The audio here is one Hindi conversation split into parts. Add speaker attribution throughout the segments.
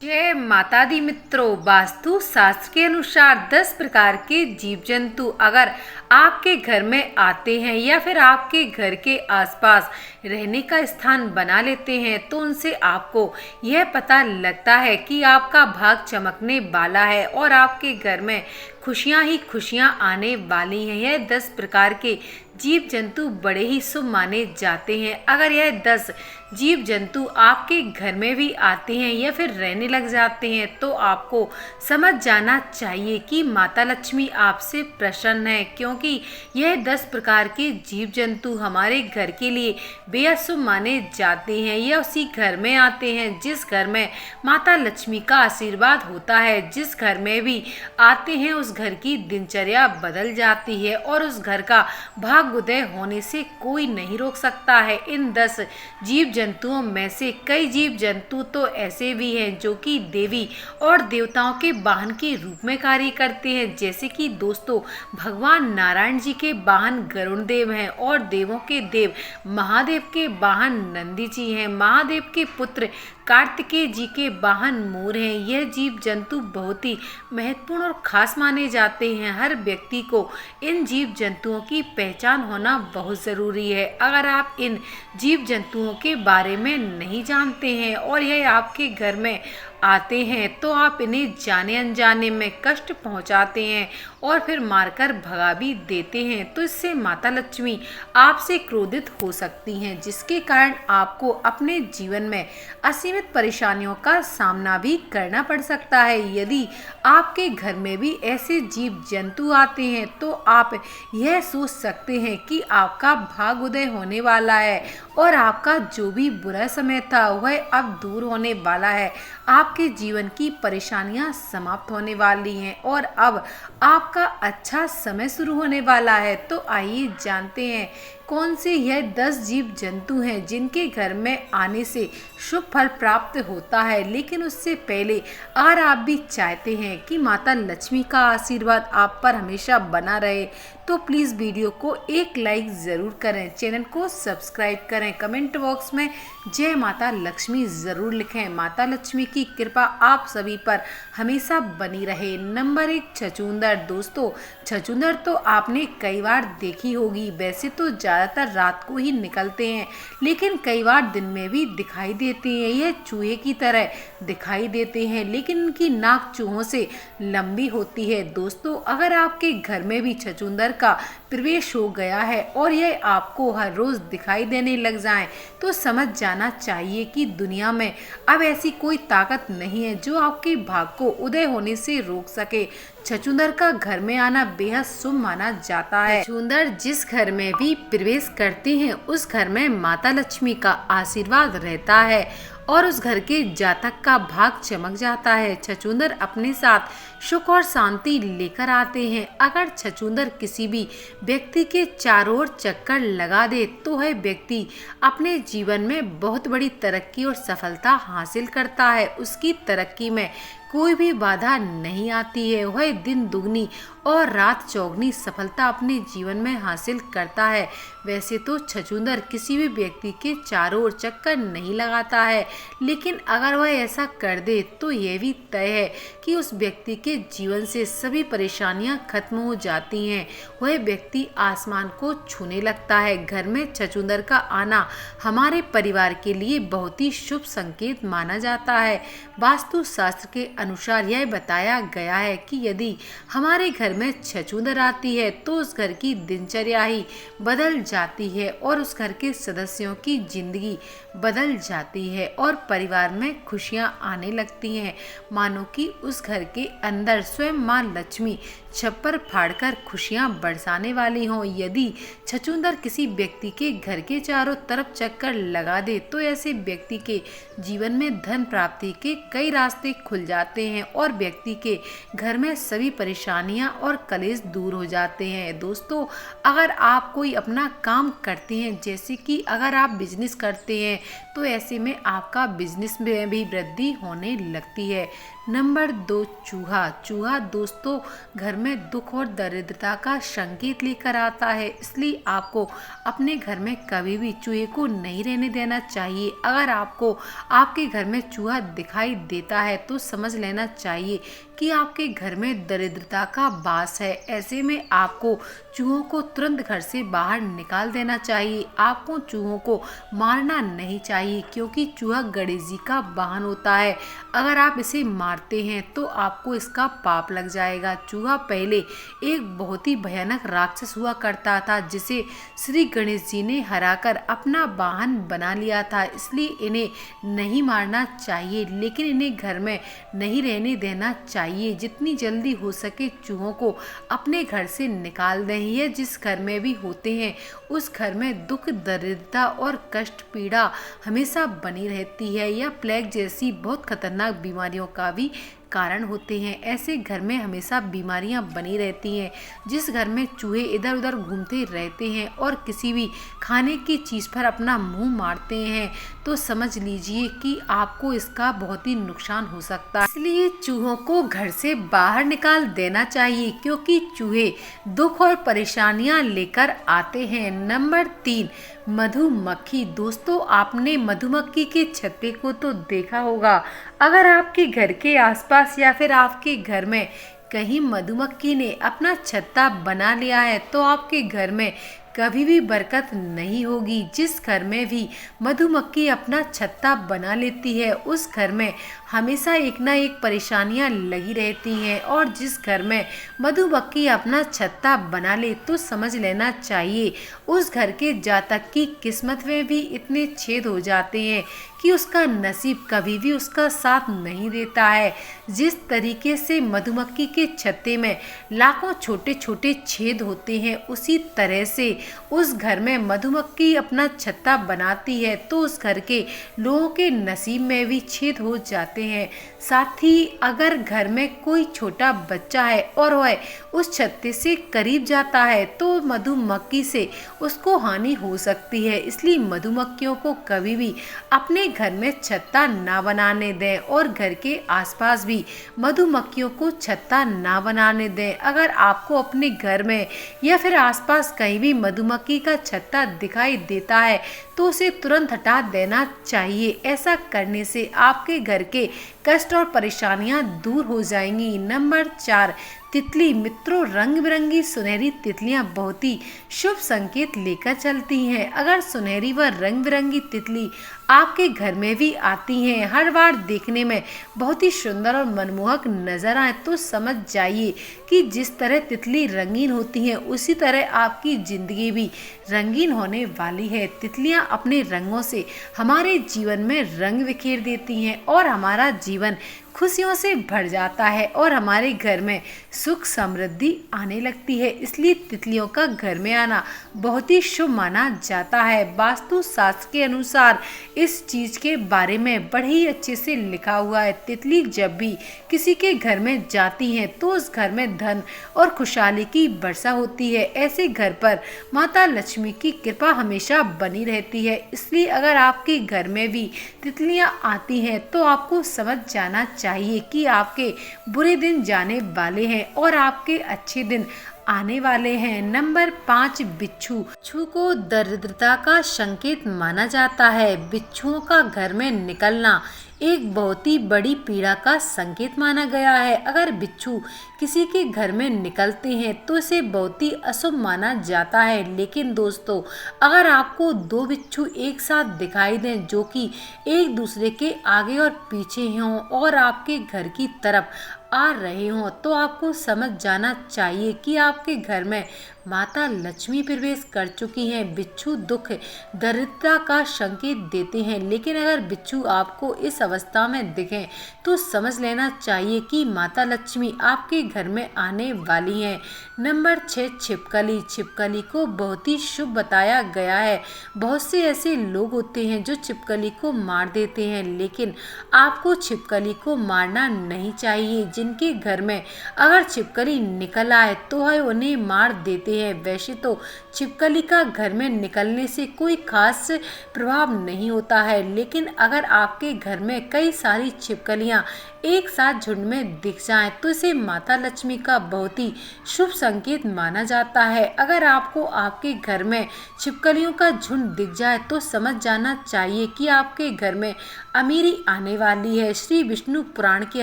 Speaker 1: जय माता दी मित्रों, वास्तु शास्त्र के अनुसार 10 प्रकार के जीव जंतु अगर आपके घर में आते हैं या फिर आपके घर के आसपास रहने का स्थान बना लेते हैं तो उनसे आपको यह पता लगता है कि आपका भाग चमकने वाला है और आपके घर में खुशियां ही खुशियां आने वाली हैं। यह 10 प्रकार के जीव जंतु बड़े ही शुभ माने जाते हैं। अगर यह 10 जीव जंतु आपके घर में भी आते हैं या फिर रहने लग जाते हैं तो आपको समझ जाना चाहिए कि माता लक्ष्मी आपसे प्रसन्न है, क्योंकि यह 10 प्रकार के जीव जंतु हमारे घर के लिए बेहद शुभ माने जाते हैं। यह उसी घर में आते हैं जिस घर में माता लक्ष्मी का आशीर्वाद होता है। जिस घर में भी आते हैं उस घर की दिनचर्या बदल जाती है और उस घर का भाग्योदय होने से कोई नहीं रोक सकता है। इन 10 जीव जंतुओं में से कई जीव जंतु तो ऐसे भी हैं जो कि देवी और देवताओं के वाहन के रूप में कार्य करते हैं। जैसे कि दोस्तों, भगवान नारायण जी के वाहन गरुण देव हैं और देवों के देव महादेव के वाहन नंदी जी हैं। महादेव के पुत्र कार्तिकेय जी के वाहन मोर हैं। यह जीव जंतु बहुत ही महत्वपूर्ण और खास माने जाते हैं। हर व्यक्ति को इन जीव जंतुओं की पहचान होना बहुत ज़रूरी है। अगर आप इन जीव जंतुओं के बारे में नहीं जानते हैं और यह आपके घर में आते हैं तो आप इन्हें जाने अनजाने में कष्ट पहुंचाते हैं और फिर मारकर भगा भी देते हैं, तो इससे माता लक्ष्मी आपसे क्रोधित हो सकती हैं, जिसके कारण आपको अपने जीवन में असीमित परेशानियों का सामना भी करना पड़ सकता है। यदि आपके घर में भी ऐसे जीव जंतु आते हैं तो आप यह सोच सकते हैं कि आपका भाग्योदय होने वाला है और आपका जो भी बुरा समय था वह अब दूर होने वाला है। आपके जीवन की परेशानियां समाप्त होने वाली हैं और अब आपका अच्छा समय शुरू होने वाला है। तो आइए जानते हैं कौन से यह 10 जीव जंतु हैं जिनके घर में आने से शुभ फल प्राप्त होता है। लेकिन उससे पहले अगर आप भी चाहते हैं कि माता लक्ष्मी का आशीर्वाद आप पर हमेशा बना रहे तो प्लीज़ वीडियो को एक लाइक ज़रूर करें, चैनल को सब्सक्राइब करें, कमेंट बॉक्स में जय माता लक्ष्मी ज़रूर लिखें। माता लक्ष्मी की कृपा आप सभी पर हमेशा बनी रहे। नंबर 1, छछूंदर। दोस्तों, छछूंदर तो आपने कई बार देखी होगी। वैसे तो ज़्यादातर रात को ही निकलते हैं लेकिन कई बार दिन में भी दिखाई देते हैं। यह चूहे की तरह दिखाई देते हैं लेकिन इनकी नाक चूहों से लंबी होती है। दोस्तों, अगर आपके घर में भी छछूंदर का प्रवेश हो गया है और यह आपको हर रोज दिखाई देने लग जाए तो समझ जाना चाहिए कि दुनिया में अब ऐसी कोई ताकत नहीं है जो आपके भाग को उदय होने से रोक सके। छछूंदर का घर में आना बेहद शुभ माना जाता है। छछूंदर जिस घर में भी प्रवेश करते हैं उस घर में माता लक्ष्मी का आशीर्वाद रहता है और उस घर के जातक का भाग चमक जाता है। छछूंदर अपने साथ सुख और शांति लेकर आते हैं। अगर छछूंदर किसी भी व्यक्ति के चारों ओर चक्कर लगा दे तो वह व्यक्ति अपने जीवन में बहुत बड़ी तरक्की और सफलता हासिल करता है। उसकी तरक्की में कोई भी बाधा नहीं आती है। वह दिन दुगनी और रात चौगनी सफलता अपने जीवन में हासिल करता है। वैसे तो छछूंदर किसी भी व्यक्ति के चारों ओर चक्कर नहीं लगाता है, लेकिन अगर वह ऐसा कर दे तो यह भी तय है कि उस व्यक्ति के जीवन से सभी परेशानियां खत्म हो जाती हैं। वह व्यक्ति आसमान को छूने लगता है। घर में छछूंदर का आना हमारे परिवार के लिए बहुत ही शुभ संकेत माना जाता है। वास्तु शास्त्र के अनुसार यह बताया गया है कि यदि हमारे घर में छछूंदर आती है तो उस घर की दिनचर्या ही बदल जाती है और उस घर के सदस्यों की जिंदगी बदल जाती है और परिवार में खुशियां आने लगती हैं, मानो कि उस घर के अंदर स्वयं मां लक्ष्मी छप्पर फाड़कर खुशियां बरसाने वाली हों। यदि छछूंदर किसी व्यक्ति के घर के चारों तरफ चक्कर लगा दे तो ऐसे व्यक्ति के जीवन में धन प्राप्ति के कई रास्ते खुल जाते जाते हैं और व्यक्ति के घर में सभी परेशानियां और कलेश दूर हो जाते हैं। दोस्तों, अगर आप कोई अपना काम करते हैं, जैसे कि अगर आप बिजनेस करते हैं, तो ऐसे में आपका बिजनेस में भी वृद्धि होने लगती है। नंबर 2, चूहा। चूहा दोस्तों घर में दुख और दरिद्रता का संकेत लेकर आता है, इसलिए आपको अपने घर में कभी भी चूहे को नहीं रहने देना चाहिए। अगर आपको आपके घर में चूहा दिखाई देता है तो समझ लेना चाहिए कि आपके घर में दरिद्रता का वास है। ऐसे में आपको चूहों को तुरंत घर से बाहर निकाल देना चाहिए। आपको चूहों को मारना नहीं चाहिए, क्योंकि चूहा गणेश जी का वाहन होता है। अगर आप इसे मारते हैं तो आपको इसका पाप लग जाएगा। चूहा पहले एक बहुत ही भयानक राक्षस हुआ करता था, जिसे श्री गणेश जी ने हराकर अपना वाहन बना लिया था। इसलिए इन्हें नहीं मारना चाहिए, लेकिन इन्हें घर में नहीं रहने देना चाहिए। जितनी जल्दी हो सके चूहों को अपने घर से निकाल दें। ये जिस घर में भी होते हैं उस घर में दुख, दरिद्रता और कष्ट, पीड़ा हमेशा बनी रहती है। या प्लेग जैसी बहुत खतरनाक बीमारियों का भी कारण होते हैं। ऐसे घर में हमेशा बीमारियां बनी रहती हैं। जिस घर में चूहे इधर उधर घूमते रहते हैं और किसी भी खाने की चीज़ पर अपना मुंह मारते हैं, तो समझ लीजिए कि आपको इसका बहुत ही नुकसान हो सकता है। इसलिए चूहों को घर से बाहर निकाल देना चाहिए, क्योंकि चूहे दुख और परेशानियां लेकर आते हैं। नंबर 3, मधुमक्खी। दोस्तों, आपने मधुमक्खी के छत्ते को तो देखा होगा। अगर आपके घर के आसपास या फिर आपके घर में कहीं मधुमक्खी ने अपना छत्ता बना लिया है, तो आपके घर में कभी भी बरकत नहीं होगी। जिस घर में भी मधुमक्खी अपना छत्ता बना लेती है उस घर में हमेशा एक ना एक परेशानियां लगी रहती हैं। और जिस घर में मधुमक्खी अपना छत्ता बना ले तो समझ लेना चाहिए उस घर के जातक की किस्मत में भी इतने छेद हो जाते हैं कि उसका नसीब कभी भी उसका साथ नहीं देता है। जिस तरीके से मधुमक्खी के छत्ते में लाखों छोटे छोटे छेद होते हैं, उसी तरह से उस घर में मधुमक्खी अपना छत्ता बनाती है तो उस घर के लोगों के नसीब में भी छेद हो जाते हैं। साथ ही अगर घर में कोई छोटा बच्चा है और वह उस छत्ते से करीब जाता है तो मधुमक्खी से उसको हानि हो सकती है। इसलिए मधुमक्खियों को कभी भी अपने घर में छत्ता ना बनाने दें और घर के आसपास भी मधुमक्खियों को छत्ता ना बनाने दें। अगर आपको अपने घर में या फिर आसपास कहीं भी मधुमक्खी का छत्ता दिखाई देता है तो उसे तुरंत हटा देना चाहिए। ऐसा करने से आपके घर के कष्ट और परेशानियां दूर हो जाएंगी। नंबर 4, तितली। मित्रों, रंग बिरंगी सुनहरी तितलियां बहुत ही शुभ संकेत लेकर चलती हैं। अगर सुनहरी व रंग बिरंगी तितली आपके घर में भी आती हैं, हर बार देखने में बहुत ही सुंदर और मनमोहक नजर आए, तो समझ जाइए कि जिस तरह तितली रंगीन होती है उसी तरह आपकी जिंदगी भी रंगीन होने वाली है। तितलियां अपने रंगों से हमारे जीवन में रंग बिखेर देती हैं और हमारा जीवन खुशियों से भर जाता है और हमारे घर में सुख समृद्धि आने लगती है। इसलिए तितलियों का घर में आना बहुत ही शुभ माना जाता है। वास्तु शास्त्र के अनुसार इस चीज के बारे में बड़े ही अच्छे से लिखा हुआ है। तितली जब भी किसी के घर में जाती हैं तो उस घर में धन और खुशहाली की वर्षा होती है। ऐसे घर पर माता लक्ष्मी की कृपा हमेशा बनी रहती है। इसलिए अगर आपके घर में भी तितलियां आती हैं तो आपको समझ जाना चाहिए कि आपके बुरे दिन जाने वाले हैं और आपके अच्छे दिन आने वाले हैं। नंबर 5, बिच्छू। बिच्छू को दरिद्रता का संकेत माना जाता है। बिच्छुओं का घर में निकलना एक बहुत ही बड़ी पीड़ा का संकेत माना गया है। अगर बिच्छू किसी के घर में निकलते हैं तो इसे बहुत ही अशुभ माना जाता है। लेकिन दोस्तों, अगर आपको 2 बिच्छू एक साथ दिखाई दें जो कि एक दूसरे के आगे और पीछे हों और आपके घर की तरफ आ रहे हों तो आपको समझ जाना चाहिए कि आपके घर में माता लक्ष्मी प्रवेश कर चुकी हैं। बिच्छू दुख दरिद्रता का संकेत देते हैं, लेकिन अगर बिच्छू आपको इस अवस्था में दिखें तो समझ लेना चाहिए कि माता लक्ष्मी आपके घर में आने वाली हैं। नंबर 6, छिपकली। छिपकली को बहुत ही शुभ बताया गया है। बहुत से ऐसे लोग होते हैं जो छिपकली को मार देते हैं, लेकिन आपको छिपकली को मारना नहीं चाहिए। जिनके घर में अगर छिपकली निकल आए तो वह उन्हें मार देते हैं। वैसे तो छिपकली का घर में निकलने से कोई खास प्रभाव नहीं होता है, लेकिन अगर आपके घर में कई सारी छिपकलियां एक साथ झुंड में दिख जाएं तो इसे माता लक्ष्मी का बहुत ही शुभ संकेत माना जाता है। अगर आपको आपके घर में छिपकलियों का झुंड दिख जाए तो समझ जाना चाहिए कि आपके घर में अमीरी आने वाली है। श्री विष्णु पुराण के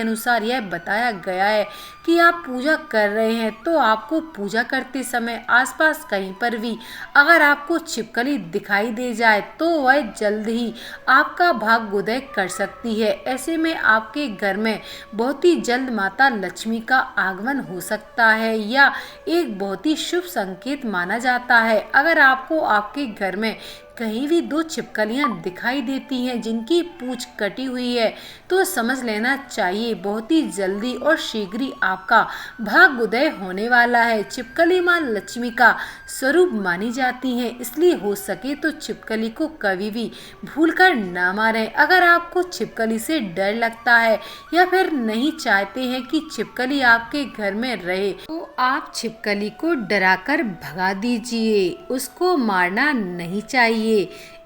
Speaker 1: अनुसार यह बताया गया है कि आप पूजा कर रहे हैं तो आपको पूजा करते समय आसपास कहीं पर भी अगर आपको छिपकली दिखाई दे जाए तो वह जल्द ही आपका भाग्योदय कर सकती है। ऐसे में आपके घर में बहुत ही जल्द माता लक्ष्मी का आगमन हो सकता है या एक बहुत ही शुभ संकेत माना जाता है। अगर आपको आपके घर में कहीं भी 2 छिपकलियां दिखाई देती हैं जिनकी पूंछ कटी हुई है तो समझ लेना चाहिए बहुत ही जल्दी और शीघ्र ही आपका भाग्योदय होने वाला है। छिपकली मां लक्ष्मी का स्वरूप मानी जाती हैं, इसलिए हो सके तो छिपकली को कभी भी भूलकर ना मारें। अगर आपको छिपकली से डर लगता है या फिर नहीं चाहते हैं कि छिपकली आपके घर में रहे तो आप छिपकली को डराकर भगा दीजिए। उसको मारना नहीं चाहिए,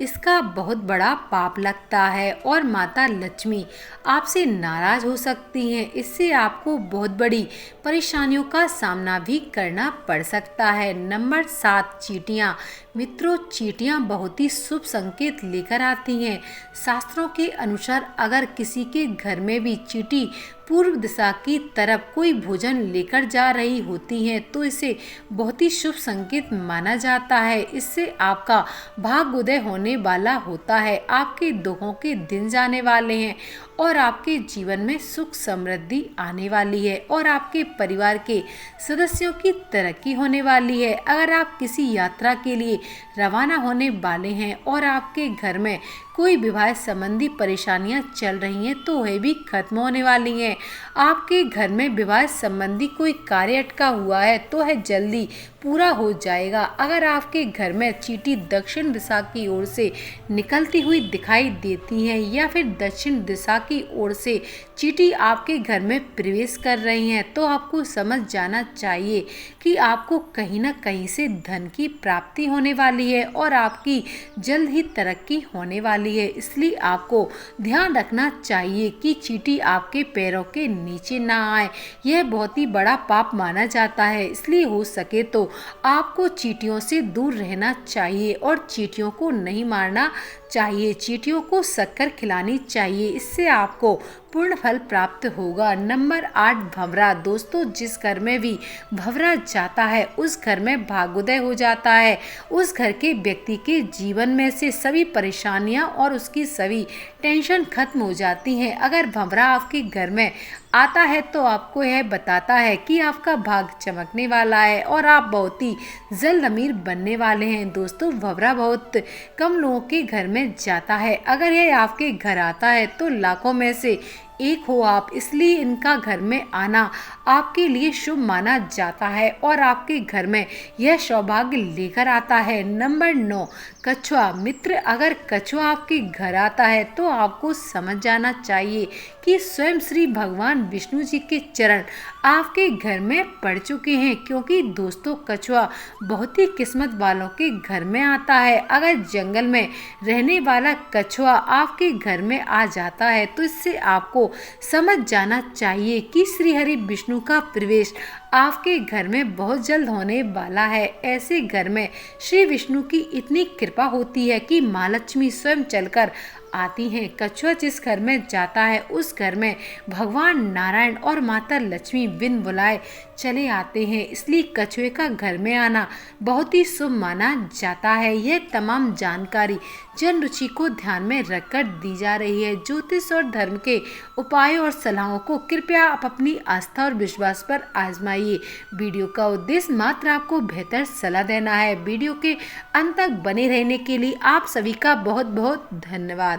Speaker 1: इसका बहुत बड़ा पाप लगता है और माता लक्ष्मी आपसे नाराज हो सकती हैं। इससे आपको बहुत बड़ी परेशानियों का सामना भी करना पड़ सकता है। नंबर 7, चींटियां। मित्रों, चींटियां बहुत ही शुभ संकेत लेकर आती हैं। शास्त्रों के अनुसार अगर किसी के घर में भी चींटी पूर्व दिशा की तरफ कोई भोजन लेकर जा रही होती हैं तो इसे बहुत ही शुभ संकेत माना जाता है। इससे आपका भाग्योदय होने वाला होता है, आपके दुखों के दिन जाने वाले हैं और आपके जीवन में सुख समृद्धि आने वाली है और आपके परिवार के सदस्यों की तरक्की होने वाली है। अगर आप किसी यात्रा के लिए रवाना होने वाले हैं और आपके घर में कोई विवाह संबंधी परेशानियां चल रही हैं तो वह भी खत्म होने वाली हैं। आपके घर में विवाह संबंधी कोई कार्य अटका हुआ है तो वह जल्दी पूरा हो जाएगा। अगर आपके घर में चींटी दक्षिण दिशा की ओर से निकलती हुई दिखाई देती है या फिर दक्षिण दिशा की ओर से चींटी आपके घर में प्रवेश कर रही हैं तो आपको समझ जाना चाहिए कि आपको कहीं ना कहीं से धन की प्राप्ति होने वाली है और आपकी जल्द ही तरक्की होने वाली है। इसलिए आपको ध्यान रखना चाहिए कि चींटी आपके पैरों के नीचे ना आए, यह बहुत ही बड़ा पाप माना जाता है। इसलिए हो सके तो आपको चींटियों से दूर रहना चाहिए और चींटियों को नहीं मारना चाहिए। चींटियों को शक्कर खिलानी चाहिए, इससे आपको पूर्ण फल प्राप्त होगा। नंबर 8, भंवरा। दोस्तों, जिस घर में भी भंवरा जाता है उस घर में भाग्योदय हो जाता है। उस घर के व्यक्ति के जीवन में से सभी परेशानियां और उसकी सभी टेंशन खत्म हो जाती हैं। अगर भंवरा आपके घर में आता है तो आपको यह बताता है कि आपका भाग्य चमकने वाला है और आप बहुत ही जल्द अमीर बनने वाले हैं। दोस्तों, भंवरा बहुत कम लोगों के घर में जाता है। अगर यह आपके घर आता है तो लाखों में से एक हो आप, इसलिए इनका घर में आना आपके लिए शुभ माना जाता है और आपके घर में यह सौभाग्य लेकर आता है। नंबर 9, कछुआ। मित्र, अगर कछुआ आपके घर आता है तो आपको समझ जाना चाहिए कि स्वयं श्री भगवान विष्णु जी के चरण आपके घर में पड़ चुके हैं, क्योंकि दोस्तों कछुआ बहुत ही किस्मत वालों के घर में आता है। अगर जंगल में रहने वाला कछुआ आपके घर में आ जाता है तो इससे आपको समझ जाना चाहिए कि श्री हरि विष्णु का प्रवेश आपके घर में बहुत जल्द होने वाला है। ऐसे घर में श्री विष्णु की इतनी कृपा होती है कि माँ लक्ष्मी स्वयं चलकर आती हैं। कछुआ जिस घर में जाता है उस घर में भगवान नारायण और माता लक्ष्मी बिन बुलाए चले आते हैं, इसलिए कछुए का घर में आना बहुत ही शुभ माना जाता है। यह तमाम जानकारी जन रुचि को ध्यान में रखकर दी जा रही है। ज्योतिष और धर्म के उपायों और सलाहों को कृपया आप अपनी आस्था और विश्वास पर आजमाइए। वीडियो का उद्देश्य मात्र आपको बेहतर सलाह देना है। वीडियो के अंत तक बने रहने के लिए आप सभी का बहुत बहुत धन्यवाद।